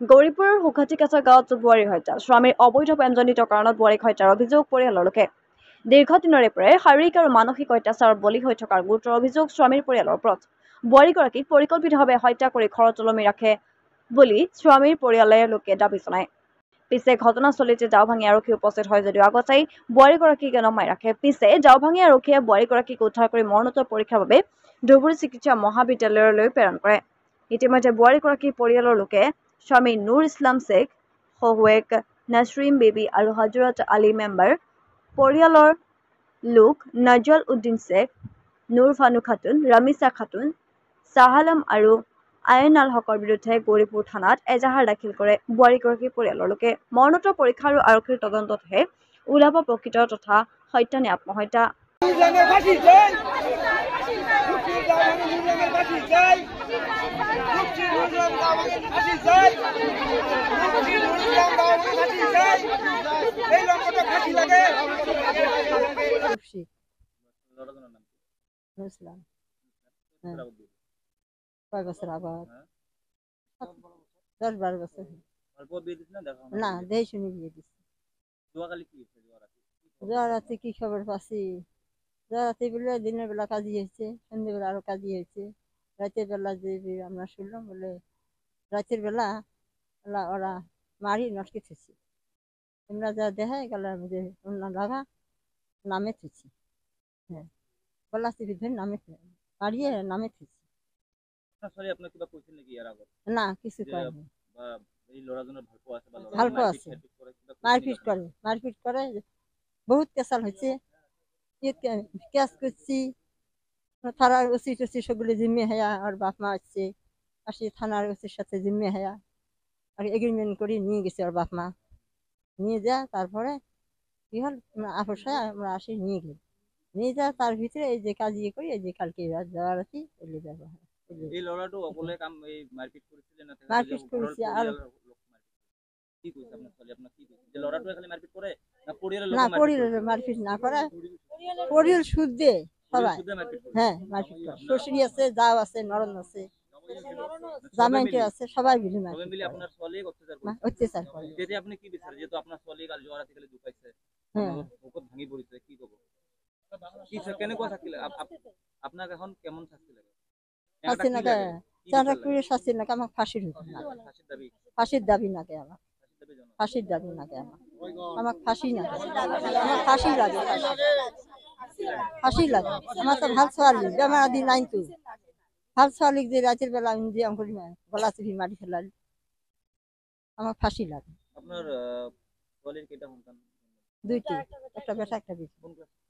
গৌৰীপুৰৰ সুখাতিকাছা গাঁৱত বোৱাৰীৰ হত্যা। স্বামীৰ অবৈধ প্ৰেমজনিত কাৰণত বোৱাৰীক হত্যাৰ অভিযোগ পৰিয়ালৰ লোকে। দীৰ্ঘদিনৰে পৰাই শাৰীৰিক আৰু মানসিক অত্যাচাৰত বলি হৈ থকাৰ গুৰুতৰ অভিযোগ স্বামীৰ পৰিয়ালৰ ওপৰত। বোৱাৰীগৰাকীক পৰিকল্পিতভাৱে হত্যা কৰি ঘৰত ওলমি ৰাখে বুলি স্বামীৰ পৰিয়ালৰ লোকে দাবী জনায়। পিছে ঘটনাস্থলীতে জাওভাঙি আৰক্ষী উপস্থিত হয় যদিও আগতেই বোৱাৰীগৰাকীক নমাই ৰাখে। পিছে জাওভাঙি আৰক্ষীয়ে বোৱাৰীগৰাকীক উদ্ধাৰ কৰি মৰণোত্তৰ পৰীক্ষাৰ বাবে ধুবুৰী চিকিৎসা মহাবিদ্যালয়লৈ প্ৰেৰণ কৰে। ইতিমধ্যে বোৱাৰীগৰাকীৰ পৰিয়ালৰ লোকে স্বামী নুৰ ইছলাম শ্বেখ, শহুৱেক নাছৰিন বেবী আৰু হজৰত আলী মেম্বাৰ, পৰিয়ালৰ লোক নজল উদ্দিন শ্বেখ, নুৰ ফানু খাতুন, ৰামিছা খাতুন, শ্বাহ আলম আৰু আয়েন আল হকৰ বিৰুদ্ধে গৌৰীপুৰ থানাত এজাহাৰ দাখিল কৰে বোৱাৰীগৰাকীৰ পৰিয়ালৰ লোকে। মৰণোত্তৰ পৰীক্ষা আৰু আৰক্ষীৰ তদন্ততহে ওলাব প্ৰকৃত তথা সত্য নে আত্মহত্যা। কয় বছর আগত 10-12 বছর না দেই শুনি বিয়ে দিচ্ছে। জোয়া রাতে কি খবর পাচ্ছি, জোয়া রাতে বলে দিনের বেলা কাজী হয়েছে, সন্ধ্যেবেলা আরো কাজী হয়েছে, রাতের বেলা যে আমরা শুনলাম বলে রাতের বেলা ওরা মারি নটকে থেছি। আমরা যা দেখাই গেল যে অন্য লাগা নামে থেছি। হ্যাঁ, গলা চিপি ধরে নামে মারিয়ে নামে থেছি। না কিছু করেনি, ভালো আছে। মারপিট করে বহুত কেসাল হয়েছে। কেস করছি, থানার ওসি টসি সবগুলো জিম্মে হায়া আর বাপ মা আসছে, আসি থানার ওসির সাথে জিম্মে হায়া আর এগ্রিমেন্ট করে নিয়ে গেছে আর বাপ মা। নিয়ে যা তারপরে কি হল আপোষায় আমরা আসি নিয়ে গেল, নিয়ে যা তার ভিতরে এই যে কাজ ইয়ে করি, এই যে কালকে যাওয়ার আছি এলে ব্যবহার মারপিট করেছি। আর না পরিবারের মারপিট না করে, পরিবার শুদ্ধে সবাই। হ্যাঁ মারপিট করে, শ্বশুরি আছে, যাও আছে, নরম আছে, জামাইটি আছে, সবাই মিলে অত্যাচার করে। শাস্তি নাকে শাস্তি নাকে আমাকে ফাঁসির ফাঁসির দাবি নাকে আমার, ফাঁসির দাবি নাকে আমার, আমাকে ফাঁসি না, আমার ফাঁসি লাগে, ফাঁসি লাগে। আমার তো ভাল ছোয়ালি বেমার দিন নাই তো ভাল ছোয়ালি যে রাতের বেলা আমি যে আমার গলা চিপি মারি ফেলালি, আমার ফাঁসি লাগে। দুইটি, একটা বেটা একটা বেটি।